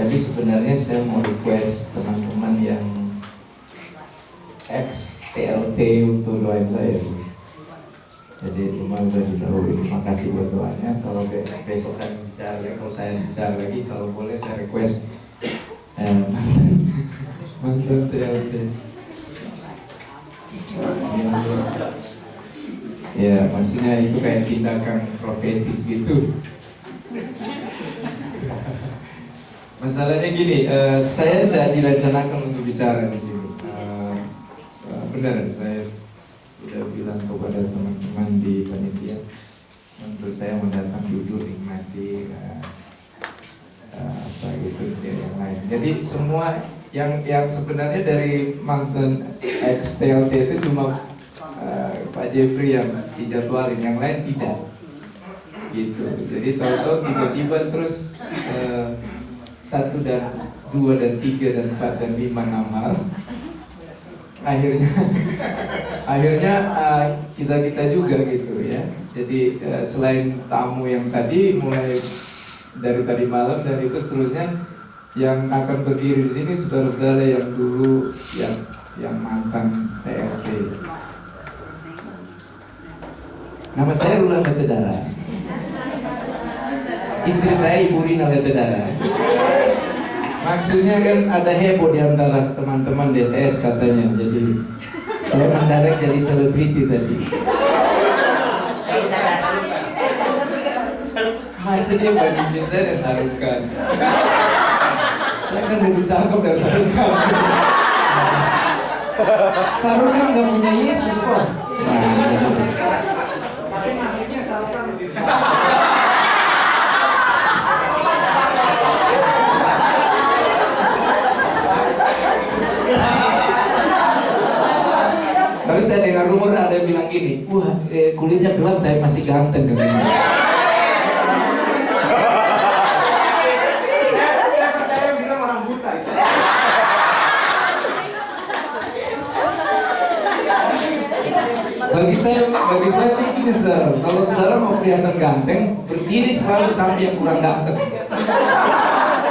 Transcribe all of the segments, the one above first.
Tadi sebenarnya saya mau request teman-teman yang ex-TLT untuk doain saya sih. Jadi teman udah didahului, terima kasih buat doanya. Kalau besok kan bicara lagi, kalau saya bicara lagi, kalau boleh saya request mantan TLT. Ya, maksudnya itu kayak tindakan profetis gitu. Masalahnya gini, saya tidak direncanakan untuk bicara di sini. Benar, saya sudah bilang kepada teman-teman di panitia untuk saya mau datang duduk nikmati apa gitu yang lain. Jadi semua yang sebenarnya dari mantan ex-TLT itu cuma Pak Jeffrey yang dijadwalin, yang lain tidak. Gitu. Jadi tahu-tahu tiba-tiba terus 1 dan 2 dan 3 dan 4 dan 5 nama. Akhirnya kita juga gitu ya. Jadi selain tamu yang tadi mulai dari tadi malam dan itu seterusnya yang akan berdiri di sini saudara-saudara yang dulu yang mantan TLT. Nama saya Rulan Letedara. Istri saya Ibu Rina Letedara. Maksudnya kan ada heboh di antara teman-teman DTS katanya. Jadi saya mendadak jadi selebriti tadi. Masa dia bandingin saya dengan Sarukan. Saya kan lebih cakep dari Sarukan. Sarukan gak punya Yesus bos. Tapi saya dengar rumor ada yang bilang gini, wah kulitnya gelap tapi masih ganteng kan. Bagi saya begini saudara, kalau saudara mau kelihatan ganteng, berdiri selalu sampai yang kurang ganteng.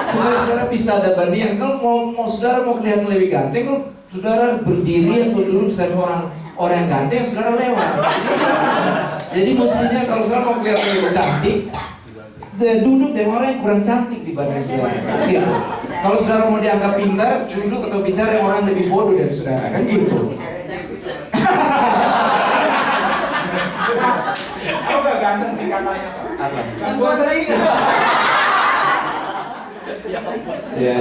Supaya saudara bisa ada bandingan. Kalau mau saudara mau kelihatan lebih ganteng, saudara berdiri atau duduk sama orang yang ganteng, saudara lewat. Jadi mestinya kalau saudara mau kelihatan lebih cantik, duduk dengan orang yang kurang cantik dibanding saudara. Gitu. Kalau saudara mau dianggap pintar, duduk atau bicara dengan orang yang lebih bodoh dari saudara, kan gitu. Aku gak ganteng sih katanya. Apa? Gua tadi. Ya.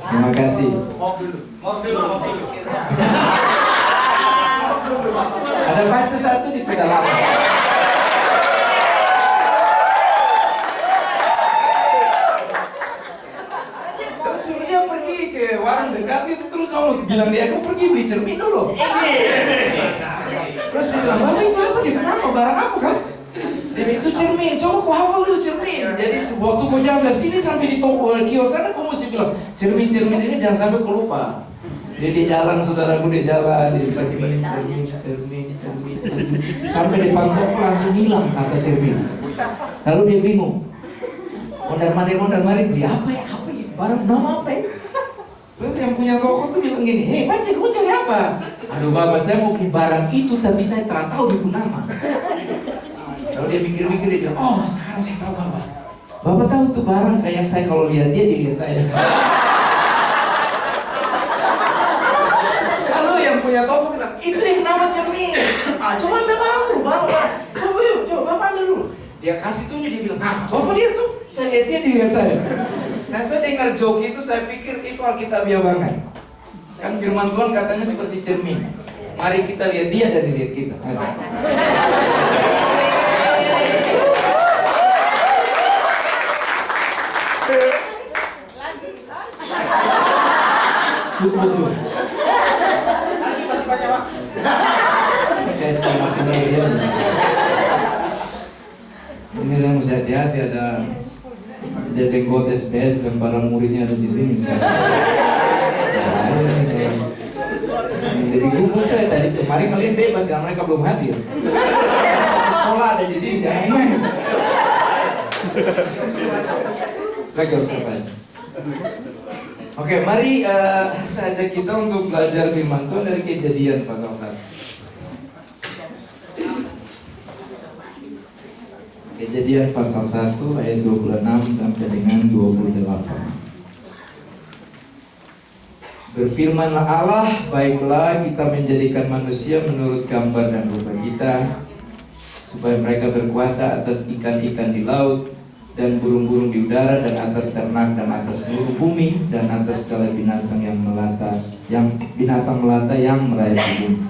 Terima kasih. Mau dulu. Ada pacar satu di pedalaman. Terus suruh dia pergi ke warung dekat itu terus ngomong bilang dia aku pergi beli cermin dulu. Terus dia bilang, "Bapak itu apa? Di mana? Barang apa kan?" Dia itu cermin, coba kau hafal dulu cermin. Jadi waktu kau jalan dari sini sampai di toko kios sana, kau mesti bilang cermin ini jangan sampai kau lupa. Jadi dia jalan, saudaraku dia jalan, dia cermin. Sampai depan toko langsung hilang kata cermin. Lalu dia bingung. Mondar mandir beli apa ya? Barang nama apa ya? Terus yang punya toko tuh bilang gini, "Hei Pak, kamu cari apa?" "Aduh Bapak, saya mau beli barang itu tapi saya tak tahu di nama." Lalu dia mikir-mikir, dia bilang, "Oh sekarang saya tahu Bapak. Bapak tahu tuh barang kayak yang saya kalau lihat dia dilihat saya." Lalu yang punya toko bilang, "Itu yang nama cermin. Coba ambil barang dulu, Bapak. Coba Bapak ambil dulu." Dia kasih tunjuk, dia bilang, Bapak lihat tuh, saya lihat dia dilihat saya. Nah saya dengar joke itu, saya pikir itu alkitabiah banget. Kan firman Tuhan katanya seperti cermin. Mari kita lihat dia dan lihat kita. Cukup. Lagi masih banyak waktu. Guys, kalau dia ini saya mesti hati-hati, ada denggot SBS dan para muridnya ada di sini. Jadi gugup saya tadi kemarin kalian bebas karena mereka belum hadir. Satu sekolah ada di sini, jangan main. Lagi observasi. Oke, mari saya ajak kita untuk belajar firman Tuhan dari Kejadian pasal 1. Kejadian pasal 1 ayat 26 sampai dengan 28. Berfirmanlah Allah, baiklah kita menjadikan manusia menurut gambar dan rupa kita, supaya mereka berkuasa atas ikan-ikan di laut, dan burung-burung di udara, dan atas ternak, dan atas seluruh bumi, dan atas segala binatang yang melata, yang merayap di bumi.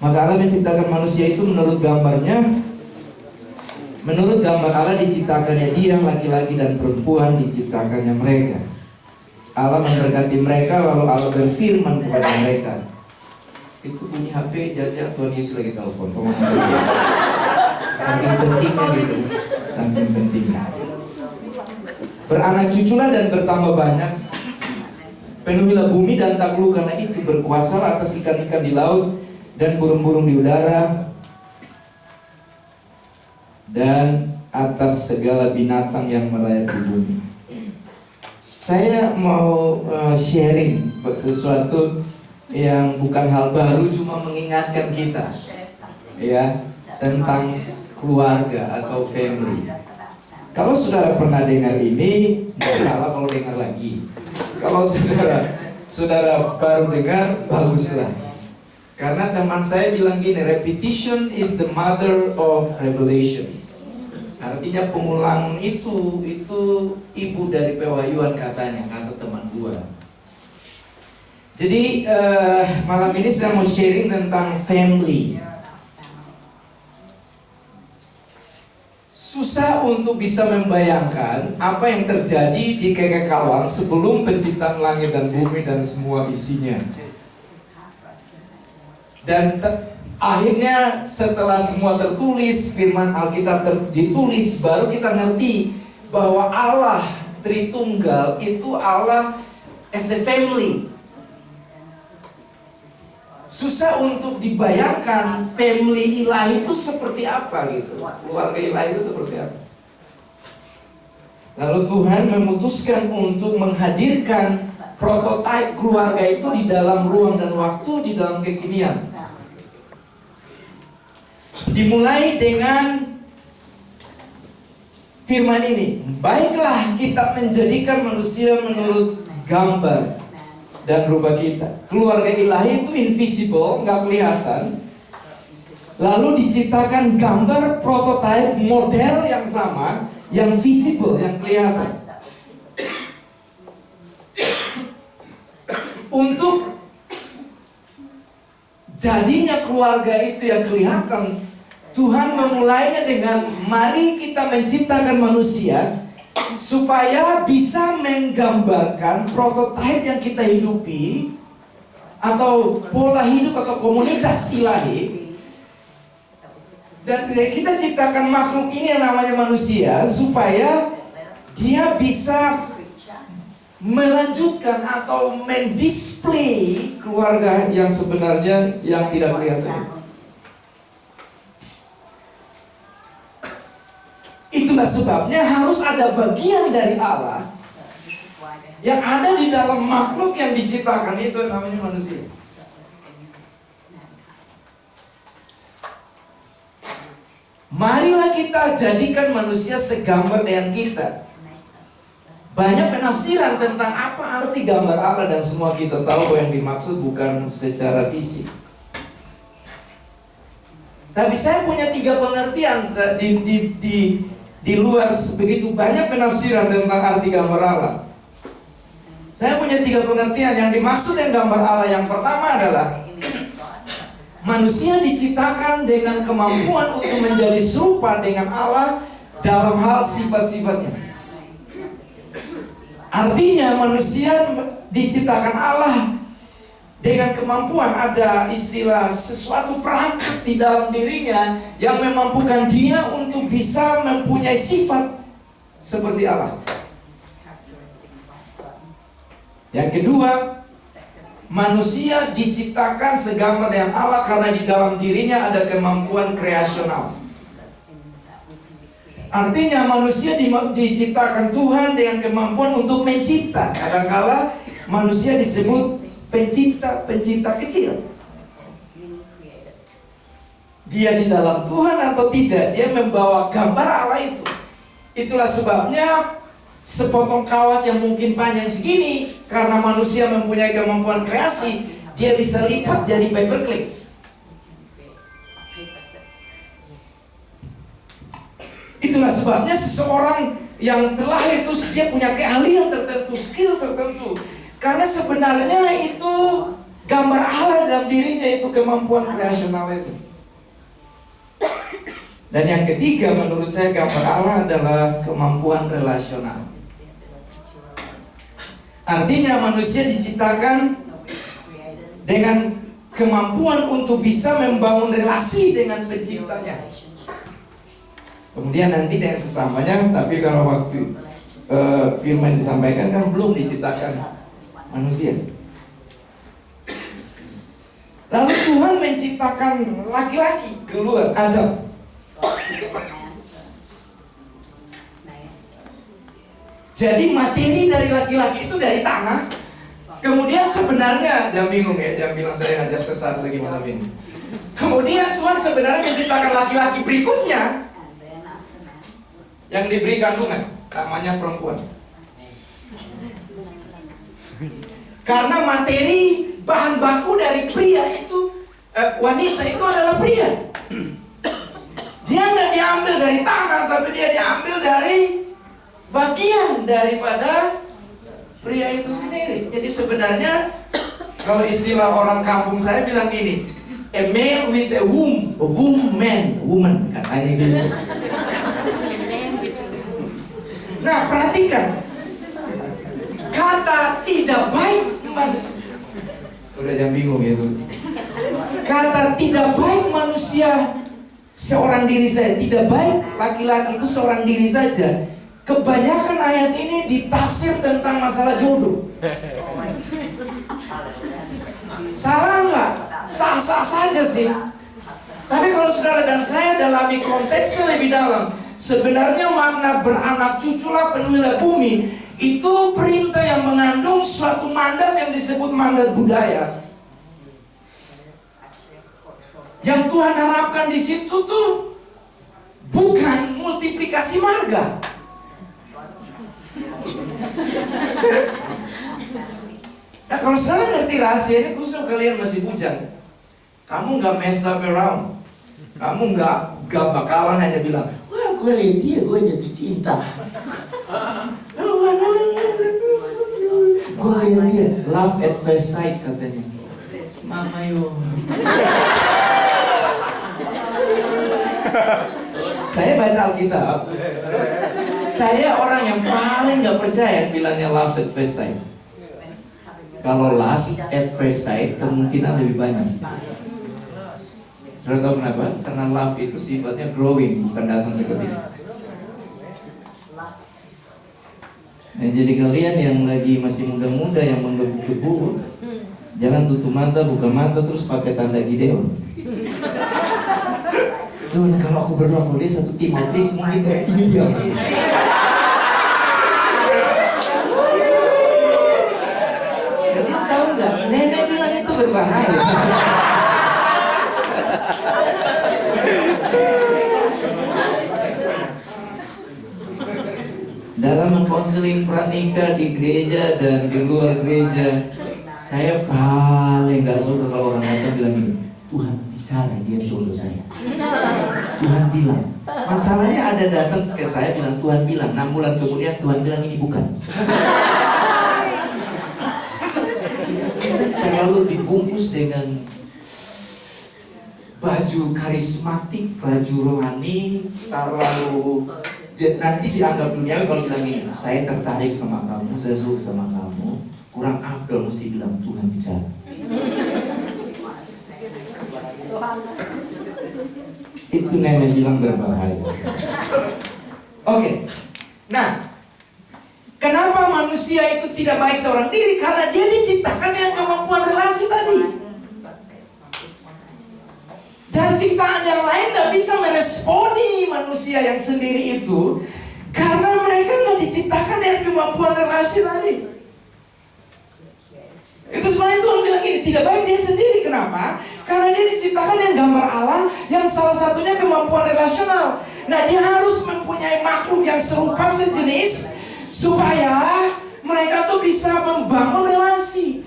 Maka Allah menciptakan manusia itu menurut gambarnya. Menurut gambar Allah diciptakannya dia, laki-laki dan perempuan diciptakannya mereka. Allah memberkati mereka, lalu Allah berfirman kepada mereka. Itu bunyi HP, jangan Tuhan Yesus lagi telepon. Saking pentingnya gitu, saking pentingnya. Beranak cuculah dan bertambah banyak. Penuhilah bumi dan taklukkanlah itu, berkuasalah atas ikan-ikan di laut dan burung-burung di udara, dan atas segala binatang yang merayap di bumi. Saya mau sharing sesuatu yang bukan hal baru, cuma mengingatkan kita ya tentang keluarga atau family. Kalau saudara pernah dengar ini, nggak salah kalau dengar lagi. Kalau saudara baru dengar, baguslah. Karena teman saya bilang gini, repetition is the mother of revelation. Artinya pengulang itu ibu dari pewahyuan katanya, kata teman gua. Jadi malam ini saya mau sharing tentang family. Susah untuk bisa membayangkan apa yang terjadi di kekekalan sebelum penciptaan langit dan bumi dan semua isinya. Dan akhirnya setelah semua tertulis, firman Alkitab ditulis, baru kita ngerti bahwa Allah Tritunggal itu Allah as a family. Susah untuk dibayangkan family ilahi itu seperti apa gitu. Keluarga ilahi itu seperti apa. Lalu Tuhan memutuskan untuk menghadirkan prototipe keluarga itu di dalam ruang dan waktu, di dalam kekinian. Dimulai dengan firman ini, baiklah kita menjadikan manusia menurut gambar dan rupa kita. Keluarga ilahi itu invisible, nggak kelihatan. Lalu diciptakan gambar prototipe model yang sama, yang visible, yang kelihatan. Untuk jadinya keluarga itu yang kelihatan, Tuhan memulainya dengan mari kita menciptakan manusia supaya bisa menggambarkan prototipe yang kita hidupi, atau pola hidup atau komunitas ilahi. Dan kita ciptakan makhluk ini yang namanya manusia supaya dia bisa melanjutkan atau mendisplay keluarga yang sebenarnya yang tidak kelihatan. Itulah sebabnya harus ada bagian dari Allah yang ada di dalam makhluk yang diciptakan itu namanya manusia. Marilah kita jadikan manusia segambar dengan kita. Banyak penafsiran tentang apa arti gambar Allah, dan semua kita tahu bahwa yang dimaksud bukan secara fisik. Tapi saya punya 3 pengertian di luar begitu banyak penafsiran tentang arti gambar Allah. Saya punya 3 pengertian yang dimaksud dengan gambar Allah. Yang pertama adalah manusia diciptakan dengan kemampuan untuk menjadi serupa dengan Allah dalam hal sifat-sifatnya. Artinya manusia diciptakan Allah dengan kemampuan, ada istilah sesuatu perangkat di dalam dirinya yang memampukan dia untuk bisa mempunyai sifat seperti Allah. Yang kedua, manusia diciptakan segambar dengan Allah karena di dalam dirinya ada kemampuan kreasional. Artinya manusia diciptakan Tuhan dengan kemampuan untuk mencipta. Kadangkala manusia disebut pencipta kecil. Dia di dalam Tuhan atau tidak, dia membawa gambar Allah itu. Itulah sebabnya sepotong kawat yang mungkin panjang segini, karena manusia mempunyai kemampuan kreasi, dia bisa lipat jadi paperclip. Itulah sebabnya seseorang yang terlahir itu dia punya keahlian tertentu, skill tertentu. Karena sebenarnya itu gambar Allah dalam dirinya, itu kemampuan kreasional itu. Dan yang ketiga menurut saya gambar Allah adalah kemampuan relasional. Artinya manusia diciptakan dengan kemampuan untuk bisa membangun relasi dengan penciptanya. Kemudian nanti dengan sesamanya, tapi kalau waktu firman disampaikan kan belum diciptakan manusia. Lalu Tuhan menciptakan laki-laki duluan, Adam. Jadi materi dari laki-laki itu dari tanah. Kemudian sebenarnya, jangan bingung ya, jangan bilang saya ngajar sesat lagi malam ini. Kemudian Tuhan sebenarnya menciptakan laki-laki berikutnya yang diberi kandungan, namanya perempuan. Karena materi bahan baku dari pria itu, wanita itu adalah pria. Dia nggak diambil dari tanah, tapi dia diambil dari bagian daripada pria itu sendiri. Jadi sebenarnya kalau istilah orang kampung saya bilang gini, a man with a womb, woman katanya gitu. Nah perhatikan, kata tidak baik manusia. Udah jangan bingung ya tuh. Kata tidak baik manusia seorang diri saya, tidak baik laki-laki itu seorang diri saja. Kebanyakan ayat ini ditafsir tentang masalah jodoh. Salah nggak? Sah-sah saja sih. Tapi kalau saudara dan saya dalami konteksnya lebih dalam, sebenarnya makna beranak cuculah penuhilah bumi itu perintah yang mengandung suatu mandat yang disebut mandat budaya. Yang Tuhan harapkan di situ tuh bukan multiplikasi marga. Nah kalau saudara ngerti rahasia ini, khusus kalian masih bujang, kamu nggak messed up around, kamu nggak bakalan hanya bilang, wah gue lihat dia, gue jatuh cinta. Gue lihat dia, love at first sight katanya. Mama yo. Saya baca Alkitab, saya orang yang paling gak percaya bilangnya love at first sight. Kalau lust at first sight kemungkinan lebih banyak. Saudara tahu kenapa? Karena love itu sifatnya growing, bukan datang seketika. Nah, jadi kalian yang lagi masih muda-muda yang menggebu-gebu, jangan tutup mata, buka mata terus pakai tanda Gideon. Tuhan, kalau aku berdoa kalau dia satu Timotius mungkin iya. Kalian tahu nggak? Nenek bilang itu berbahaya. Dalam mengkonseling pranikah di gereja dan di luar gereja, saya paling nggak suka kalau orang datang bilang gini, Tuhan bicara, dia jodoh saya. Tuhan bilang. Masalahnya ada datang ke saya bilang Tuhan bilang, 6 bulan kemudian Tuhan bilang ini bukan. Terlalu dibungkus dengan baju karismatik, baju rohani, terlalu nanti dianggap duniawi kalau bilang gini, saya tertarik sama kamu, saya suka sama kamu, kurang afdol mesti bilang Tuhan bicara. Itu nenek bilang berbahaya. Oke. Nah, kenapa manusia itu tidak baik seorang diri? Karena dia diciptakan dengan kemampuan relasi tadi. Dan ciptaan yang lain gak bisa meresponi manusia yang sendiri itu, karena mereka gak diciptakan dengan kemampuan relasi tadi. Itu sebenarnya Tuhan bilang gini, tidak baik dia sendiri. Kenapa? Karena dia diciptakan dengan gambar Allah yang salah satunya kemampuan relasional. Nah, dia harus mempunyai makhluk yang serupa sejenis supaya mereka tuh bisa membangun relasi.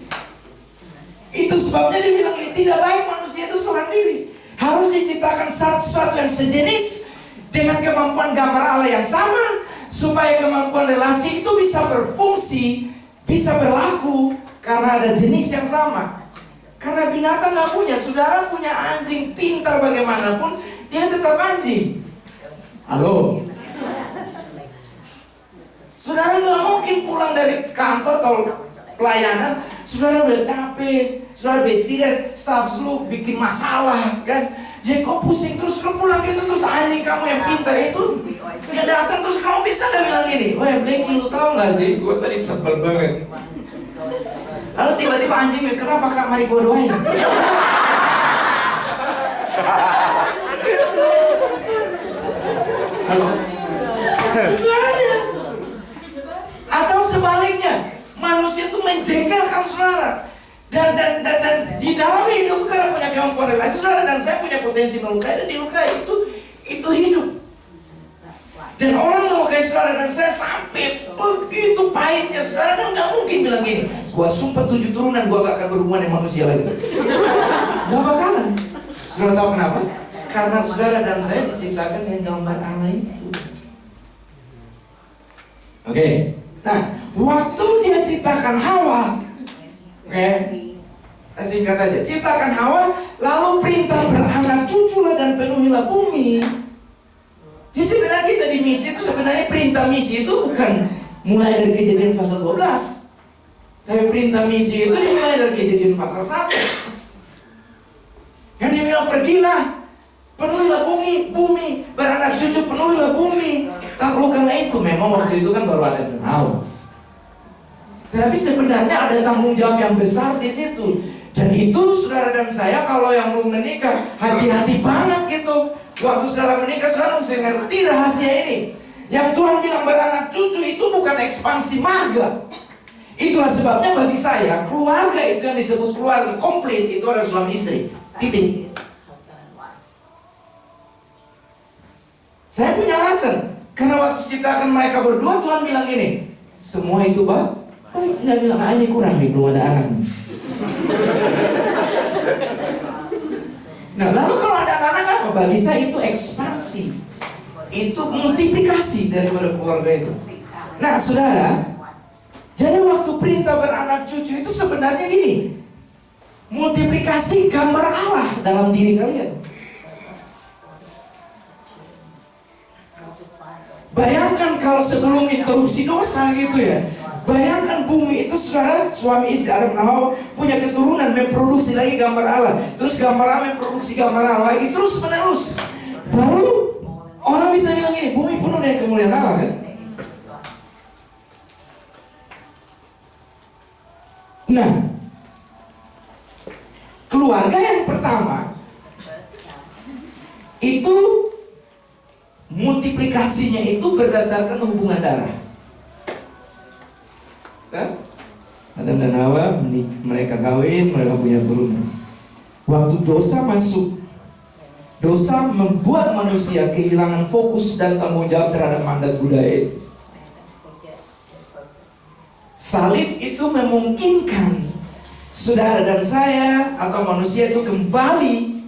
Itu sebabnya dia bilang ini, tidak baik manusia itu seorang diri. Harus diciptakan satu-satu yang sejenis dengan kemampuan gambar Allah yang sama, supaya kemampuan relasi itu bisa berfungsi, bisa berlaku, karena ada jenis yang sama. Karena binatang gak punya, saudara punya anjing pintar bagaimanapun, dia tetap anjing. Halo? Saudara gak mungkin pulang dari kantor atau pelayanan, saudara udah capek, saudara beres-beres, staff lu bikin masalah kan. Jadi kok pusing terus, lu pulang gitu terus anjing kamu yang pintar itu dia datang terus kamu bisa gak bilang gini, weh Blackie lu tau gak sih, gue tadi sebel banget. Lalu tiba-tiba anjingnya, kenapa kak, mari gue doain. Halo? Enggak ada. Atau sebaliknya, manusia itu menjengkelkan saudara. Dan di dalam hidup karena punya kemampuan relasi, saudara dan saya punya potensi melukai dan dilukai, itu hidup. Dan orang melukai saudara dan saya sampai begitu pahitnya, saudara kan gak mungkin bilang gini, gua sumpah 7 turunan gua gak akan berhubungan dengan manusia lagi. Gak bakalan. Saudara tahu kenapa? Karena saudara dan saya diciptakan dengan gambar Allah itu. Oke. Nah, waktu dia ciptakan Hawa, singkat aja, ciptakan Hawa, lalu perintah beranak cuculah dan penuhilah bumi. Jadi sebenarnya kita di misi itu, sebenarnya perintah misi itu bukan mulai dari Kejadian pasal 12. Tapi perintah misi itu dimulai dari Kejadian pasal 1. Yang dia bilang, pergilah, penuhilah bumi, beranak cucu, penuhilah bumi. Taklukkanlah itu. Memang waktu itu kan baru ada dan Hawa. Tapi sebenarnya ada tanggung jawab yang besar di situ. Dan itu saudara dan saya kalau yang belum menikah, hati-hati banget gitu. Waktu saudara menikah, saudara mesti ngerti rahasia ini. Yang Tuhan bilang beranak cucu itu bukan ekspansi marga. Itulah sebabnya bagi saya, keluarga itu yang disebut keluarga komplit, itu adalah suami istri. Titik. Saya punya alasan. Karena waktu ciptakan mereka berdua, Tuhan bilang gini, semua itu baik. Nggak bilang, ini kurang nih, belum ada anak nih. Nah, lalu kalau ada anak apa? Bagi saya itu ekspansi, itu multiplikasi daripada keluarga itu. Nah, saudara, jadi waktu perintah beranak cucu itu sebenarnya gini, multiplikasi gambar Allah dalam diri kalian. Bayangkan kalau sebelum interupsi dosa gitu ya. Bayangkan bumi itu saudara, suami istri Adam dan Hawa punya keturunan memproduksi lagi gambar Allah. Terus gambar Allah memproduksi gambar Allah lagi terus menerus. Baru orang bisa bilang ini, bumi penuh dengan kemuliaan Allah kan? Nah, keluarga yang pertama itu multiplikasinya itu berdasarkan hubungan darah. Kan? Adam dan Hawa mereka kawin, mereka punya turunan. Waktu dosa masuk, dosa membuat manusia kehilangan fokus dan tanggung jawab terhadap mandat budaya. Salib itu memungkinkan saudara dan saya atau manusia itu kembali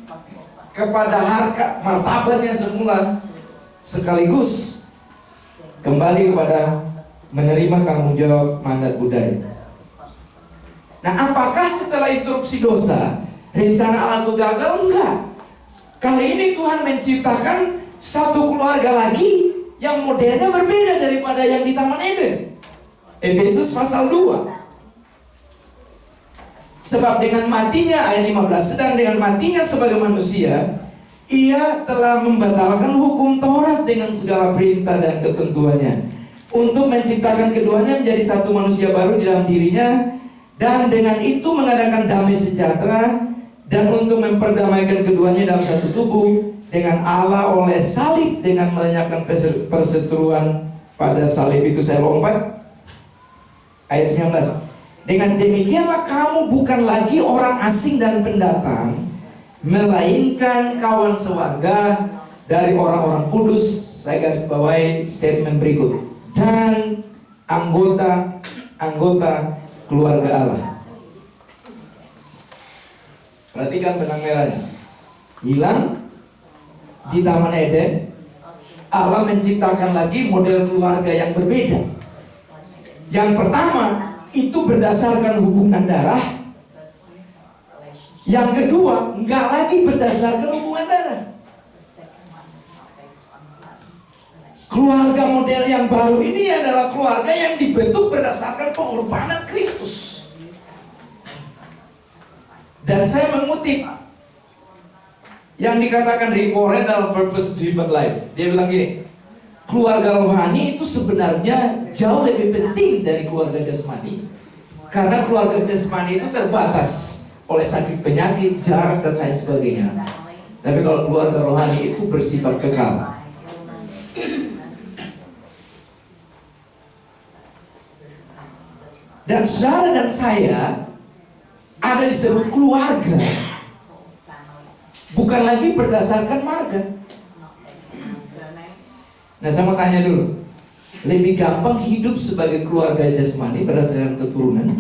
kepada harkat martabatnya semula, sekaligus kembali kepada menerima tanggung jawab mandat budaya. Nah, apakah setelah interupsi dosa rencana Allah itu gagal? Enggak. Kali ini Tuhan menciptakan satu keluarga lagi yang modelnya berbeda daripada yang di Taman Eden. Efesus pasal 2. Sebab dengan matinya, ayat 15, sedang dengan matinya sebagai manusia, ia telah membatalkan hukum Taurat dengan segala perintah dan ketentuannya, untuk menciptakan keduanya menjadi satu manusia baru di dalam dirinya, dan dengan itu mengadakan damai sejahtera, dan untuk memperdamaikan keduanya dalam satu tubuh dengan Allah oleh salib, dengan melenyapkan perseteruan pada salib itu. Saya lompat ayat 19. Dengan demikianlah kamu bukan lagi orang asing dan pendatang, melainkan kawan sewarga dari orang-orang kudus. Saya garis bawahi statement berikut. Dan anggota keluarga Allah. Perhatikan benang merahnya. Hilang di Taman Eden, Allah menciptakan lagi model keluarga yang berbeda. Yang pertama itu berdasarkan hubungan darah. Yang kedua enggak lagi berdasarkan hubungan darah. Keluarga model yang baru ini adalah keluarga yang dibentuk berdasarkan pengorbanan Kristus. Dan saya mengutip yang dikatakan Rick Warren dalam Purpose Driven Life. Dia bilang gini, keluarga rohani itu sebenarnya jauh lebih penting dari keluarga jasmani. Karena keluarga jasmani itu terbatas oleh sakit penyakit, jarak, dan lain sebagainya. Tapi kalau keluarga rohani itu bersifat kekal. Dan saudara dan saya ada disebut keluarga, bukan lagi berdasarkan marga. Nah, saya mau tanya dulu, lebih gampang hidup sebagai keluarga jasmani berdasarkan keturunan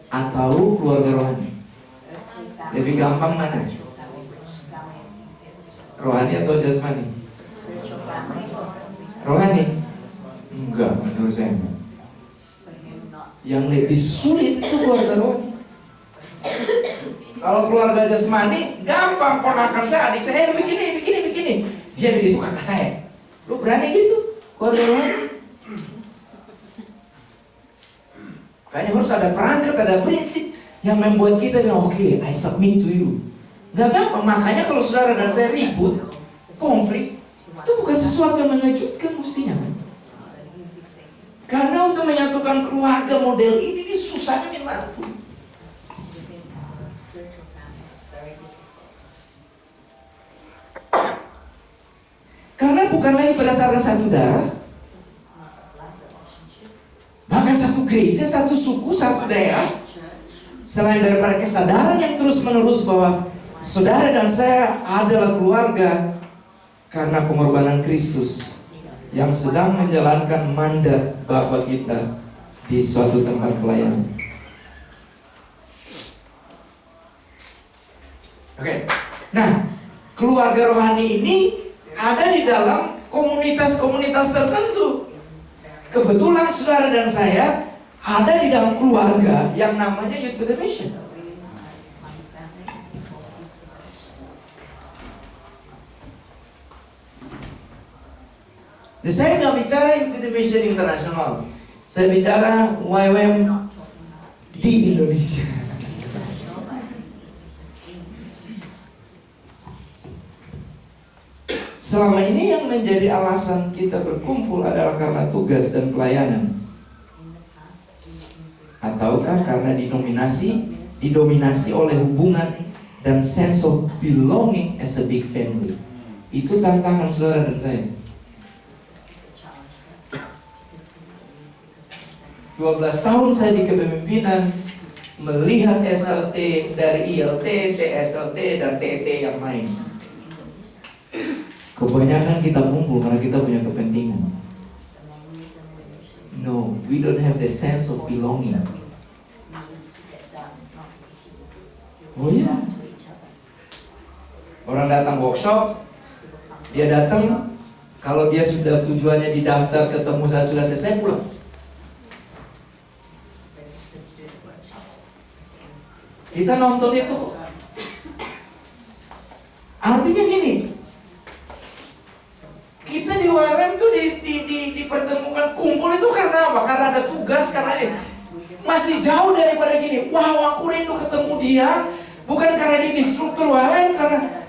atau keluarga rohani? Lebih gampang mana? Rohani atau jasmani? Rohani? Enggak, menurut saya enggak. Yang lebih sulit itu keluarga rohani. Kalau keluarga jasmani gampang, ponakan saya, adik saya begini. Dia begitu kakak saya. Lu berani gitu? Keluarga rohani. Kayaknya harus ada perangkat, ada prinsip yang membuat kita bilang, oke, I submit to you. Gak gampang, makanya kalau saudara dan saya ribut, konflik, itu bukan sesuatu yang mengejutkan mestinya kan? Karena untuk menyatukan keluarga model ini susahnya minta ampun. Karena bukan lagi berdasarkan satu darah, bahkan satu gereja, satu suku, satu daerah. Selain daripada kesadaran yang terus menerus bahwa saudara dan saya adalah keluarga karena pengorbanan Kristus yang sedang menjalankan mandat Bapa kita di suatu tempat pelayanan. Oke. Nah, keluarga rohani ini ada di dalam komunitas-komunitas tertentu. Kebetulan saudara dan saya ada di dalam keluarga yang namanya Youth with a Mission. Jadi saya nggak bicara Youth with a Mission internasional. Saya bicara YWM di Indonesia. Selama ini yang menjadi alasan kita berkumpul adalah karena tugas dan pelayanan, ataukah karena didominasi oleh hubungan dan sense of belonging as a big family. Itu tantangan saudara dan saya. 12 tahun saya di kepemimpinan, melihat SLT dari ILT, TSLT, dan TT yang lain. Kebanyakan kita kumpul karena kita punya kepentingan. No, we don't have the sense of belonging. Oh iya. Orang datang workshop, dia datang, kalau dia sudah tujuannya didaftar ketemu saat sudah selesai pulang. Kita nonton itu. Artinya gini, kita di WRM tuh dipertemukan kumpul itu karena apa? Karena ada tugas, karena ini masih jauh daripada gini. Wow, aku rindu ketemu dia, bukan karena dia instruktur WRM,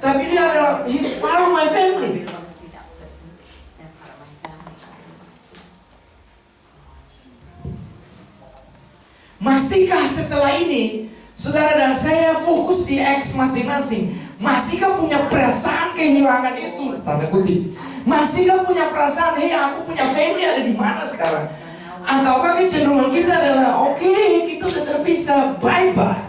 tapi dia adalah he's part of my family. Masihkah setelah ini Saudara dan saya fokus di X masing-masing. Masihkah punya perasaan kehilangan itu? Tanda kutip. Masihkah punya perasaan, hei aku punya family ada di mana sekarang? Ataukah kecenderungan kita adalah, oke, kita udah terpisah, bye-bye.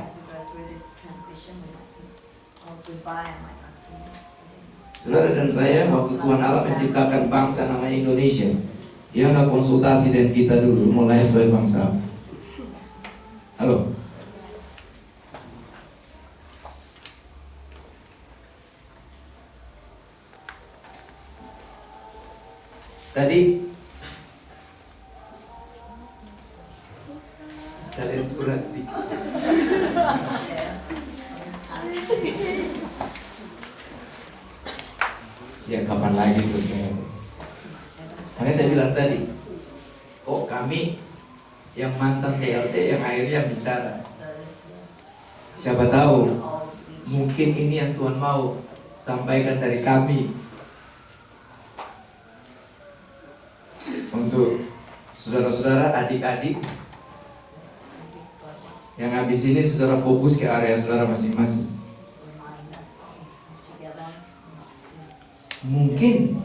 Saudara dan saya, waktu Tuhan Allah menciptakan bangsa namanya Indonesia, Dia nggak konsultasi dengan kita dulu, mulai sebagai bangsa. Halo? Tadi sekalian curhat sedikit. Ya kapan lagi tuh? Makanya saya bilang tadi, oh kami yang mantan TLT yang akhirnya bicara. Siapa tahu mungkin ini yang Tuhan mau sampaikan dari kami untuk saudara-saudara, adik-adik yang habis ini saudara fokus ke area saudara masing-masing. Mungkin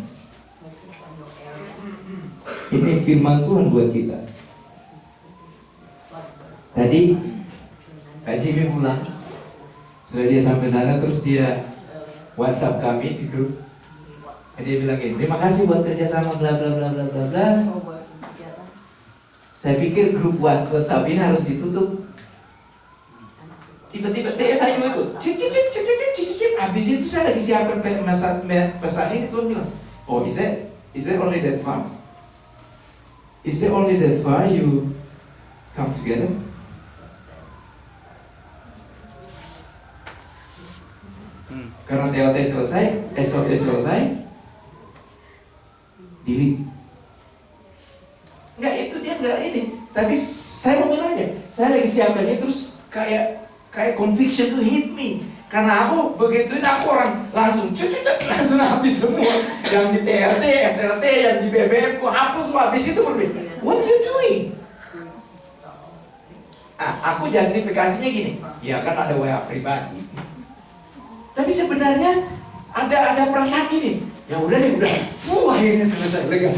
ini firman Tuhan buat kita. Tadi Kak Jimmy pulang, sudah dia sampai sana, terus dia WhatsApp kami di grup. Dia bilang gini, terima kasih buat kerjasama bla bla bla bla bla bla. Saya pikir grup WhatsApp ini harus ditutup. Tiba-tiba saya juga ikut. Cik. Habis itu saya lagi siapkan pesan ini, Tuhan bilang, oh is it only that far? Is it only that far you come together? Karena TLT selesai, SOT selesai, delete. Enggak, itu dia enggak ini. Tapi saya mau bilang aja, saya lagi siapkan ini terus kayak conviction tuh hit me. Karena aku begituin, aku orang langsung langsung habis semua. Yang di TLT, SLT, yang di BBM, aku hapus semua. Habis itu berbeda. What are you doing? Aku justifikasinya gini, ya kan ada WA pribadi. Tapi sebenarnya ada perasaan gini. Ya udah deh, akhirnya selesai, lega.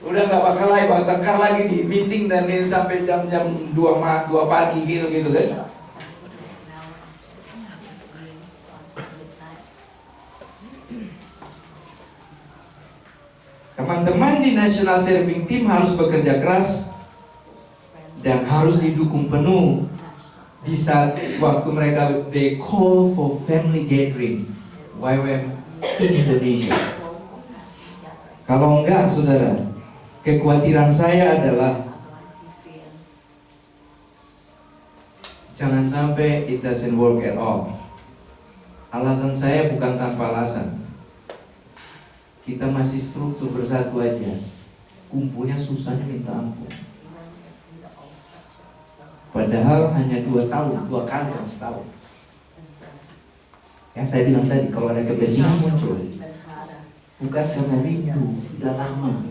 Udah nggak bakal lagi bertengkar lagi di meeting dan ini sampai jam 2 pagi gitu kan. Teman-teman di National Serving Team harus bekerja keras dan harus didukung penuh di saat waktu mereka they call for family gathering YWAM in Indonesia. Kalau enggak, saudara, kekhawatiran saya adalah jangan sampai it doesn't work at all. Alasan saya bukan tanpa alasan. Kita masih struktur bersatu aja, kumpulnya susahnya minta ampun. Padahal hanya 2 tahun, 2 kali dalam setahun. Yang saya bilang tadi, kalau ada kebenaran muncul, bukan karena rindu, sudah lama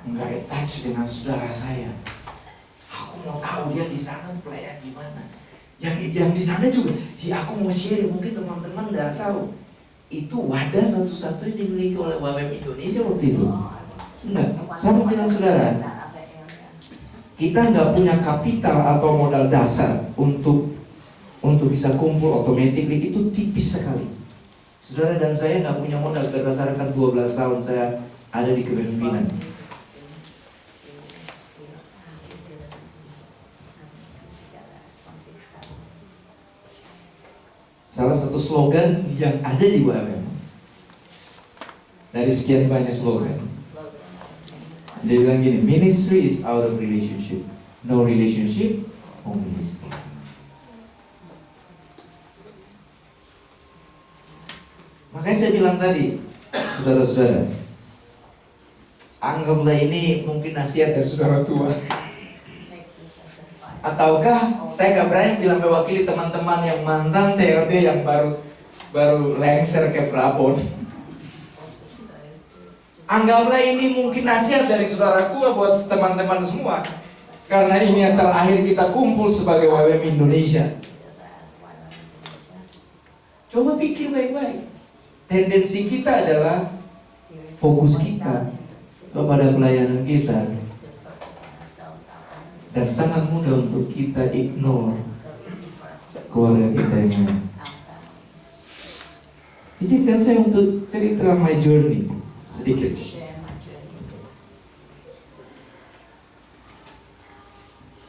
nggak attach dengan saudara saya. Aku mau tahu dia di sana pelayan gimana. Yang di sana juga, ya aku mau share, mungkin teman-teman nggak tahu. Itu wadah satu-satunya dimiliki oleh YWAM Indonesia waktu itu. Enggak, saya mau bilang saudara, kita nggak punya kapital atau modal dasar untuk bisa kumpul automatically, itu tipis sekali. Saudara dan saya nggak punya modal berdasarkan 12 tahun saya ada di kepemimpinan. Salah satu slogan yang ada di YWAM, dari sekian banyak slogan, dia bilang gini, ministry is out of relationship, no relationship, no ministry. Makanya saya bilang tadi, saudara-saudara, anggaplah ini mungkin nasihat dari saudara tua. Ataukah saya nggak berani bilang mewakili teman-teman yang mantan TLD yang baru lengser ke Prabon. Anggaplah ini mungkin nasihat dari saudara tua buat teman-teman semua. Karena ini yang terakhir kita kumpul sebagai WWM Indonesia. Coba pikir baik-baik. Tendensi kita adalah fokus kita kepada pelayanan kita. Dan sangat mudah untuk kita ignore keluarga kita yang lain. Izinkan saya untuk cerita my journey sedikit.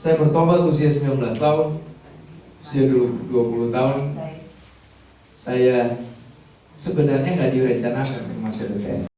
Saya bertobat usia 19 tahun, usia dulu 20 tahun. Saya sebenarnya nggak direncanakan masuk DPS.